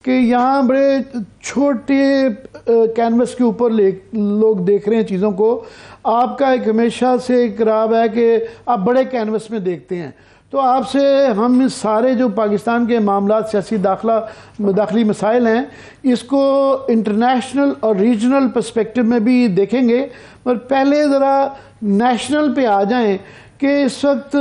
कि यहाँ बड़े छोटे कैनवस के ऊपर लोग देख रहे हैं चीज़ों को। आपका एक हमेशा से एक राव है कि आप बड़े कैनवस में देखते हैं। तो आपसे हम इस सारे जो पाकिस्तान के मामला सियासी दाखिली मसाइल हैं इसको इंटरनेशनल और रीजनल पर्सपेक्टिव में भी देखेंगे, पर पहले ज़रा नेशनल पे आ जाएं कि इस वक्त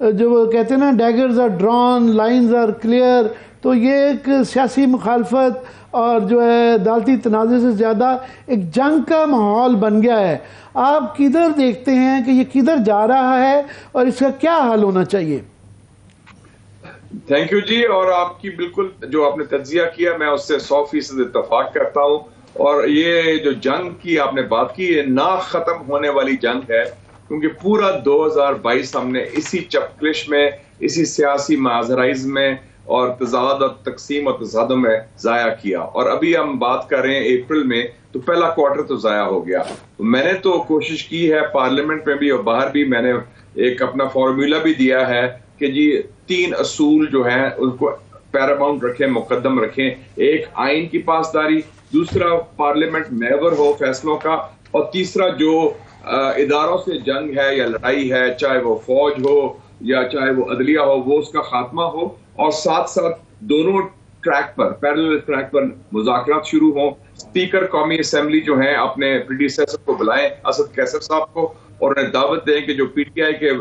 जो वो कहते हैं ना daggers are drawn lines are clear, तो ये एक सियासी मुखालफत और जो है अदालती तनाज़े से ज़्यादा एक जंग का माहौल बन गया है। आप किधर देखते हैं कि ये किधर जा रहा है और इसका क्या हल होना चाहिए? थैंक यू जी। और आपकी बिल्कुल जो आपने तज्जिया किया मैं उससे 100% इत्तफाक करता हूँ। और ये जो जंग की आपने बात की ये ना खत्म होने वाली जंग है, क्योंकि पूरा 2022 हमने इसी चपकलिश में, इसी सियासी माजराइज में और तजाद और तकसीम और तसादम में ज़ाया किया। और अभी हम बात कर रहे हैं अप्रैल में, तो पहला क्वार्टर तो ज़ाया हो गया। तो मैंने तो कोशिश की है पार्लियामेंट में भी और बाहर भी, मैंने एक अपना फॉर्मूला भी दिया है कि जी 3 असूल जो हैं उनको पैरामाउंट रखें, मुकद्दम रखें। एक आइन की पासदारी, दूसरा पार्लियामेंट महवर हो फैसलों का, और तीसरा जो इदारों से जंग है या लड़ाई है, चाहे वो फौज हो या चाहे वो अदलिया हो, वो उसका खात्मा हो। और साथ साथ दोनों ट्रैक पर, पैरेलल ट्रैक पर मुज़ाकरात शुरू हों। स्पीकर कौमी असेंबली जो हैं अपने प्रीडिसेसर को बुलाएं, असद कैसर साहब को, और उन्हें दावत दें कि जो पीटीआई के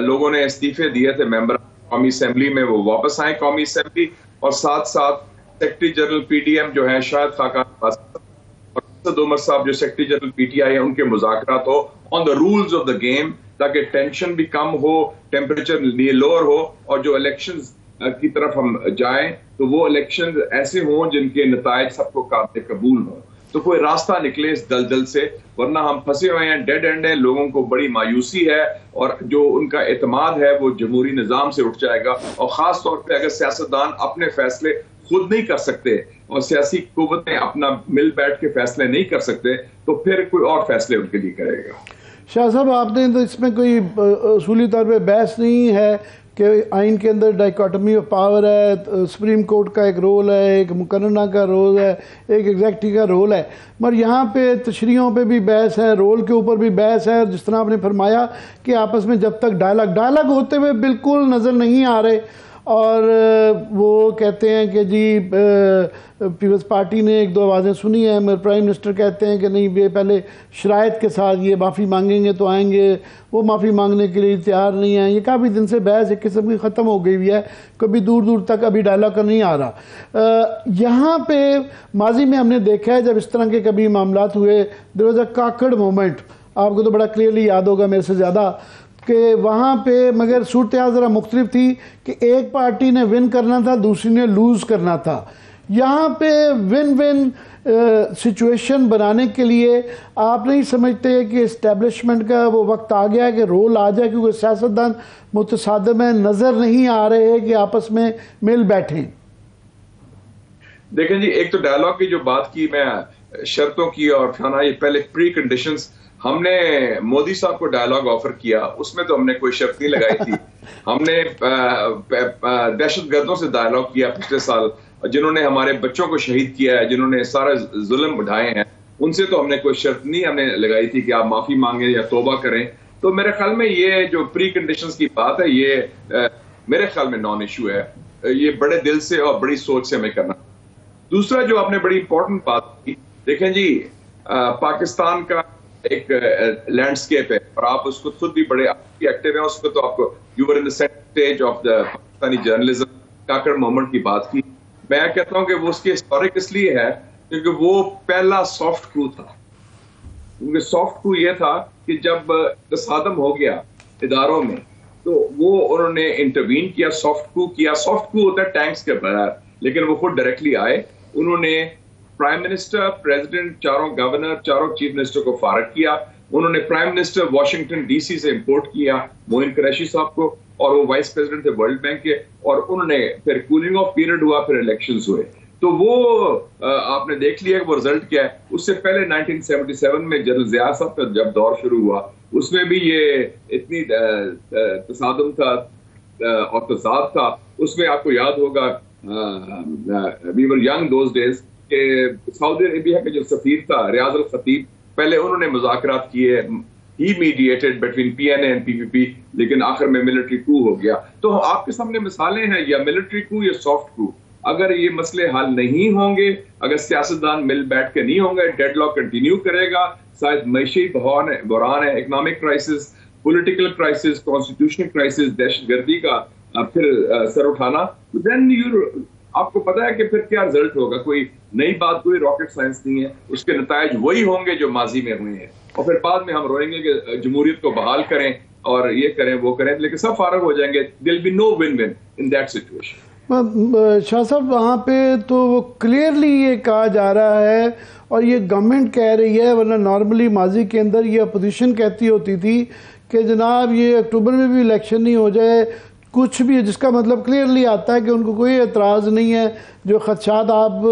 लोगों ने इस्तीफे दिए थे मेंबर कौमी असेंबली में, वो वापस आए कौमी असेंबली। और साथ साथ सेक्रेटरी जनरल पीडीएम जो है शाहिद खाकान और उमर साहब जो सेक्रेटरी जनरल पीटीआई है, उनके मुज़ाकरात हो on the rules of the game, ताकि टेंशन भी कम हो, टेम्परेचर लोअर हो, और जो इलेक्शंस की तरफ हम जाएं तो वो इलेक्शन ऐसे हों जिनके नतायज सबको काबिल कबूल हों, तो कोई रास्ता निकले इस दलदल से। वरना हम फंसे हुए हैं, डेड एंड है, लोगों को बड़ी मायूसी है और जो उनका एतमाद है वो जमहूरी निज़ाम से उठ जाएगा। और ख़ास तौर पर अगर सियासतदान अपने फैसले खुद नहीं कर सकते और सियासी कुव्वतें अपना मिल बैठ के फैसले नहीं कर सकते, तो फिर कोई और फैसले उनके लिए करेगा। शाह साहब, आपने तो इसमें कोई असूली तौर पे बहस नहीं है कि आइन के अंदर डाइकोटमी ऑफ पावर है, सुप्रीम कोर्ट का एक रोल है, एक मुकर्रना का रोल है, एक एग्जेक्टिव का रोल है, मगर यहाँ पे तशरीहों पे भी बहस है, रोल के ऊपर भी बहस है। जिस तरह आपने फरमाया कि आपस में जब तक डायलॉग होते हुए बिल्कुल नज़र नहीं आ रहे, और वो कहते हैं कि जी पीपल्स पार्टी ने 1-2 आवाज़ें सुनी हैं, मगर प्राइम मिनिस्टर कहते हैं कि नहीं, ये पहले शराइत के साथ ये माफ़ी मांगेंगे तो आएंगे, वो माफ़ी मांगने के लिए तैयार नहीं है। ये काफ़ी दिन से बहस एक किस्म की ख़त्म हो गई हुई है, कभी दूर दूर तक अभी डायलॉग का नहीं आ रहा। यहाँ पे माजी में हमने देखा है जब इस तरह के कभी मामलात हुए, there was a Kakar moment, आपको तो बड़ा क्लियरली याद होगा मेरे से ज़्यादा, कि वहाँ पे मगर सूरत हाल ज़रा मुख्तलिफ थी कि एक पार्टी ने विन करना था, दूसरी ने लूज़ करना था। यहाँ पे विन विन सिचुएशन बनाने के लिए आप नहीं समझते कि इस्टेब्लिशमेंट का वो वक्त आ गया है कि रोल आ जाए, क्योंकि सियासतदान मुतसादिम में नज़र नहीं आ रहे हैं कि आपस में मिल बैठें? देखें जी, एक तो डायलॉग की जो बात की, मैं शर्तों की और खाना, ये पहले प्री कंडीशंस हमने मोदी साहब को डायलॉग ऑफर किया, उसमें तो हमने कोई शर्त नहीं लगाई थी। हमने दहशतगर्दों से डायलॉग किया पिछले साल, जिन्होंने हमारे बच्चों को शहीद किया है, जिन्होंने सारे जुल्म उठाए हैं, उनसे तो हमने कोई शर्त नहीं हमने लगाई थी कि आप माफी मांगे या तौबा करें। तो मेरे ख्याल में ये जो प्री कंडीशंस की बात है, ये मेरे ख्याल में नॉन इशू है। ये बड़े दिल से और बड़ी सोच से हमें करना। दूसरा जो आपने बड़ी इंपॉर्टेंट बात की, देखें जी, पाकिस्तान का एक लैंडस्केप है और आप उसको खुद भी बड़े एक्टिव हैं उसको, तो आपको you were in the stage of the Pakistani journalism, Kakar moment की बात की। मैं कहता हूं कि वो उसकी हिस्टोरिक इसलिए है क्योंकि वो पहला सॉफ्ट क्रू था। क्योंकि सॉफ्ट क्रू ये था कि जब तसादम हो गया इदारों में, तो वो उन्होंने इंटरवीन किया, सॉफ्ट क्रू किया। सॉफ्ट क्रू होता है टैंक्स के बगैर, लेकिन वो खुद डायरेक्टली आए। उन्होंने प्राइम मिनिस्टर, प्रेसिडेंट, चारों गवर्नर, चारों चीफ मिनिस्टर को फारग किया। उन्होंने प्राइम मिनिस्टर वॉशिंगटन डीसी से इंपोर्ट किया मोइन कुरैशी साहब को, और वो वाइस प्रेसिडेंट थे वर्ल्ड बैंक के, और उन्होंने फिर कूलिंग ऑफ पीरियड हुआ, फिर इलेक्शंस हुए। तो वो आपने देख लिया कि वो रिजल्ट क्या है। उससे पहले 1977 में जनरल ज़िया साहब का जब दौर शुरू हुआ, उसमें भी ये इतनी तसादम था और तजाद था। उसमें आपको याद होगा we were young those days के सऊदी अरेबिया के जो सफीर था रियाज अल खतीब, पहले उन्होंने मुज़ाकरात किए, he mediated between PNA and PPP, लेकिन आखिर में मिलिट्री कू हो गया। तो आपके सामने मिसालें हैं, या मिलिट्री कू या सॉफ्ट कू। अगर ये मसले हल नहीं होंगे, अगर सियासतदान मिल बैठ के नहीं होंगे, डेडलॉक कंटिन्यू करेगा, शायद मैशी बहरान है, economic crisis, political crisis, constitutional crisis, दहशतगर्दी का फिर सर उठाना, तो देन आपको पता है कि फिर क्या रिजल्ट होगा। कोई नई बात, कोई रॉकेट साइंस नहीं है, उसके नतायज वही होंगे जो माजी में हुए हैं, और फिर बाद में हम रोएंगे कि जमहूरियत को बहाल करें और ये करें वो करें, लेकिन सब फारग हो जाएंगे। There will be no win win in that situation. Shah sahab, वहाँ पे तो वो क्लियरली ये कहा जा रहा है और ये गवर्नमेंट कह रही है, वरना नॉर्मली माजी के अंदर ये अपोजिशन कहती होती थी कि जनाब ये अक्टूबर में भी इलेक्शन नहीं हो जाए, कुछ भी, जिसका मतलब क्लियरली आता है कि उनको कोई एतराज़ नहीं है। जो खदशात आप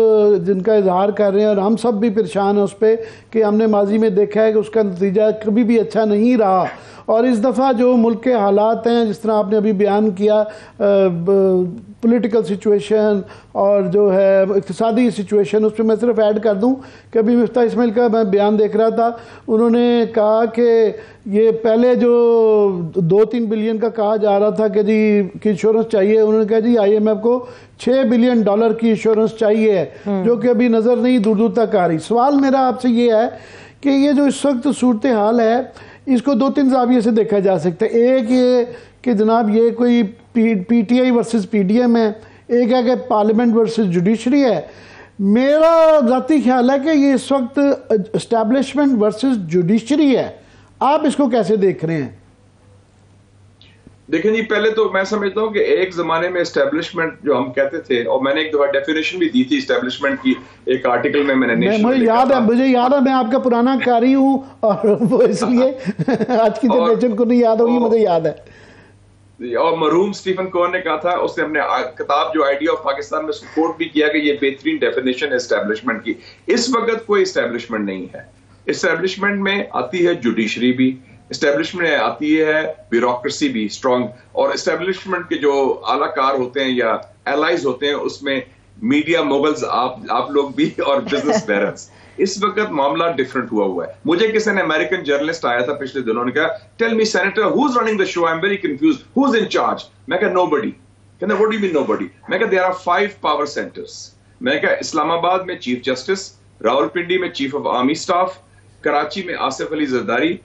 जिनका इजहार कर रहे हैं, और हम सब भी परेशान हैं उस पर कि हमने माजी में देखा है कि उसका नतीजा कभी भी अच्छा नहीं रहा। और इस दफ़ा जो मुल्क के हालात हैं, जिस तरह आपने अभी बयान किया, पॉलिटिकल सिचुएशन और जो है इक़्तिसादी सिचुएशन, उस पर मैं सिर्फ ऐड कर दूं कि अभी मिफ्ताह इस्माइल का मैं बयान देख रहा था, उन्होंने कहा कि ये पहले जो 2-3 बिलियन का कहा जा रहा था कि जी की इंश्योरेंस चाहिए, उन्होंने कहा जी IMF को $6 बिलियन की इंश्योरेंस चाहिए, जो कि अभी नज़र नहीं दूर दूर तक आ रही। सवाल मेरा आपसे ये है कि ये जो इस वक्त सूरत हाल है, इसको 2-3 ज़ाविये से देखा जा सकता है। एक ये कि जनाब ये कोई PTI वर्सेस PDM है, एक है कि पार्लियामेंट वर्सेस जुडिशरी है। मेरा ज़ाती ख्याल है कि ये इस वक्त एस्टैब्लिशमेंट वर्सेस जुडिशरी है। आप इसको कैसे देख रहे हैं? देखिए जी, पहले तो मैं समझता हूँ कि एक जमाने में एस्टेब्लिशमेंट जो हम कहते थे, और मैंने एक दफा डेफिनेशन भी दी थी एस्टेब्लिशमेंट की, एक आर्टिकल में मैंने मुझे याद है मैं आपका पुराना कारी हूँ, और वो इसलिए आज की जनरेशन को नहीं याद होगी, मुझे याद है। और मरहूम स्टीफन कोहेन ने कहा था, उसने अपने किताब जो आइडिया ऑफ पाकिस्तान में सपोर्ट भी किया कि ये बेहतरीन डेफिनेशन है एस्टेब्लिशमेंट की। इस वक्त कोई एस्टेब्लिशमेंट नहीं है। एस्टेब्लिशमेंट में आती है जुडिशरी भी, एस्टेब्लिशमेंट में आती है ब्यूरोक्रेसी भी स्ट्रांग, और एस्टेब्लिशमेंट के जो आलाकार होते हैं या एलाइज होते हैं, उसमें मीडिया मोगल्स, आप लोग भी, और बिजनेस बैरन्स। इस वक्त मामला डिफरेंट हुआ है। मुझे किसी ने, अमेरिकन जर्नलिस्ट आया था पिछले दिनों, ने कहा, tell me senator, who is running the show, I am very confused, who is in charge? मैं कहा नोबडी। कहते what do you mean nobody? मैं कहा देयर आर 5 पावर सेंटर्स। मैं कहा इस्लामाबाद में चीफ जस्टिस, रावलपिंडी में chief of army staff, Karachi में आसिफ अली जरदारी,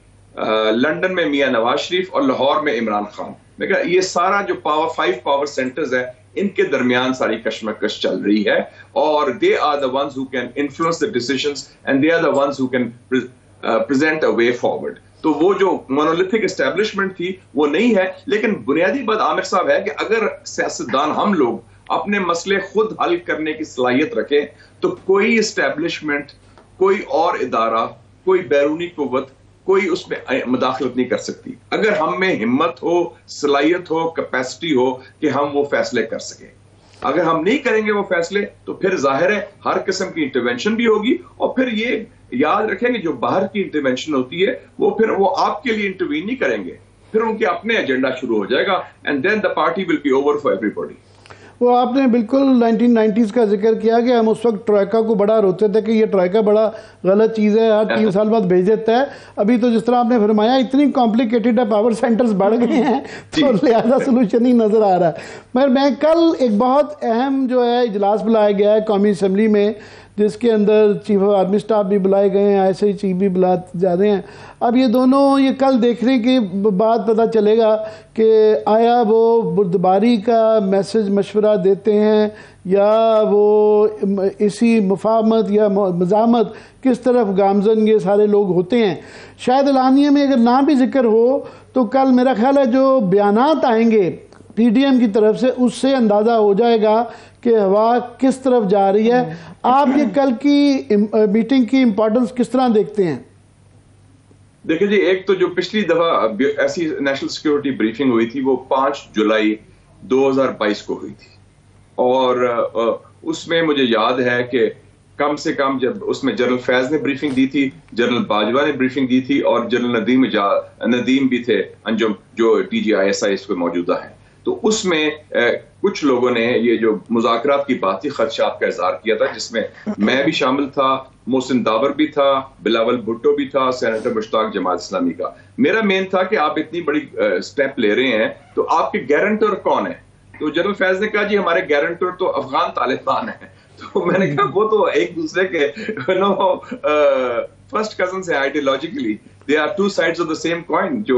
लंदन में मियां नवाज शरीफ, और लाहौर में इमरान खान। मैं कहा ये सारा जो 5 पावर सेंटर्स है, इनके दरमियान सारी कशमकश चल रही है, और they are the ones who can influence the decisions and they are the ones who can present a way forward. तो वो जो मोनोलिथिक एस्टेब्लिशमेंट थी वो नहीं है, लेकिन बुनियादी बात आमिर साहब है कि अगर सियासतदान, हम लोग अपने मसले खुद हल करने की सलाहियत रखें, तो कोई एस्टेब्लिशमेंट, कोई और इदारा, कोई बैरूनी कुव्वत, कोई उसमें मुदाखलत नहीं कर सकती, अगर हम में हिम्मत हो, सलाहियत हो, कैपेसिटी हो कि हम वो फैसले कर सके। अगर हम नहीं करेंगे वो फैसले, तो फिर जाहिर है हर किस्म की इंटरवेंशन भी होगी, और फिर ये याद रखें कि जो बाहर की इंटरवेंशन होती है, फिर वो आपके लिए इंटरवीन नहीं करेंगे, फिर उनके अपने एजेंडा शुरू हो जाएगा, and then the party will be over for everybody. वो आपने बिल्कुल 1990s का जिक्र किया कि हम उस वक्त ट्रोइका को बड़ा रोते थे कि ये ट्रोइका बड़ा गलत चीज़ है, हर 3 साल बाद भेज देता है। अभी तो जिस तरह आपने फरमाया, इतनी कॉम्प्लिकेटेड है, पावर सेंटर्स बढ़ गए हैं, तो लिहाजा सोल्यूशन ही नज़र आ रहा है। मगर मैं कल एक बहुत अहम जो है इजलास बुलाया गया है कौमी असम्बली में, जिसके अंदर चीफ ऑफ आर्मी स्टाफ भी बुलाए गए हैं, ऐसे ही चीफ भी बुला जा रहे हैं। अब ये दोनों, ये कल देखने के बाद पता चलेगा कि आया वो बुर्दबारी का मैसेज मशवरा देते हैं, या वो इसी मुफाहमत या मज़ामत किस तरफ गामजन ये सारे लोग होते हैं। शायद एलानिया में अगर ना भी जिक्र हो, तो कल मेरा ख्याल है जो बयानात आएंगे PDM की तरफ से, उससे अंदाज़ा हो जाएगा कि हवा किस तरफ जा रही है। आप ये कल की मीटिंग की इंपॉर्टेंस किस तरह देखते हैं? देखिए जी, एक तो जो पिछली दफा ऐसी नेशनल सिक्योरिटी ब्रीफिंग हुई थी, वो 5 जुलाई 2022 को हुई थी, और उसमें मुझे याद है कि कम से कम जब उसमें जनरल फैज ने ब्रीफिंग दी थी, जनरल बाजवा ने ब्रीफिंग दी थी, और जनरल नदीम भी थे अंजुम, जो DGISI पे मौजूदा है। तो उसमें कुछ लोगों ने ये जो मुज़ाकरात की बात थी खदशात का इजहार किया था, जिसमें मैं भी शामिल था, मोहसिन दावर भी था, बिलावल भुट्टो भी था, सेनेटर मुश्ताक जमात इस्लामी का। मेरा मेन था कि आप इतनी बड़ी स्टेप ले रहे हैं तो आपके गारंटर कौन है? तो जनरल फैज ने कहा जी हमारे गारंटर तो अफगान तालिबान है। तो मैंने कहा वो तो एक दूसरे के फर्स्ट कजन है ideologically, they are two sides of the same coin. जो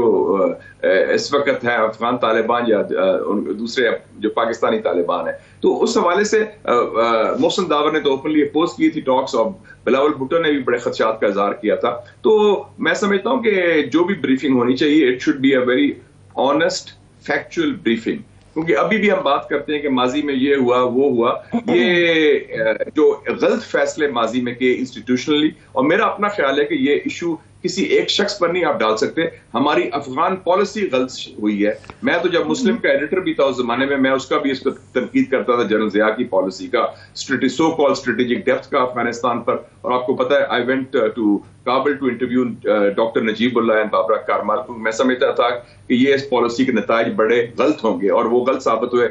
इस वक्त है अफगान तालिबान या दूसरे जो पाकिस्तानी तालिबान है। तो उस हवाले से मोहसिन दावर ने तो ओपनली अपोज की थी टॉक्स, और बिलावल भुट्टो ने भी बड़े खदशात का इजहार किया था। तो मैं समझता हूं कि जो भी ब्रीफिंग होनी चाहिए, it should be a very honest factual briefing, क्योंकि अभी भी हम बात करते हैं कि माजी में ये हुआ वो हुआ, ये जो गलत फैसले माजी में किए इंस्टीट्यूशनली, और मेरा अपना ख्याल है कि ये इशू किसी एक शख्स पर नहीं आप डाल सकते। हमारी अफगान पॉलिसी गलत हुई है। मैं तो जब मुस्लिम का एडिटर भी था उस जमाने में, मैं उसका भी इसको तनकीद करता था, जनरल ज़िया की पॉलिसी का, सो कॉल्ड स्ट्रेटेजिक डेप्थ का अफगानिस्तान पर। और आपको पता है I went to Kabul to interview doctor Najibullah and Babrak Karmal. मैं समझता था कि ये इस पॉलिसी के नताइज बड़े गलत होंगे, और वो गलत साबित हुए।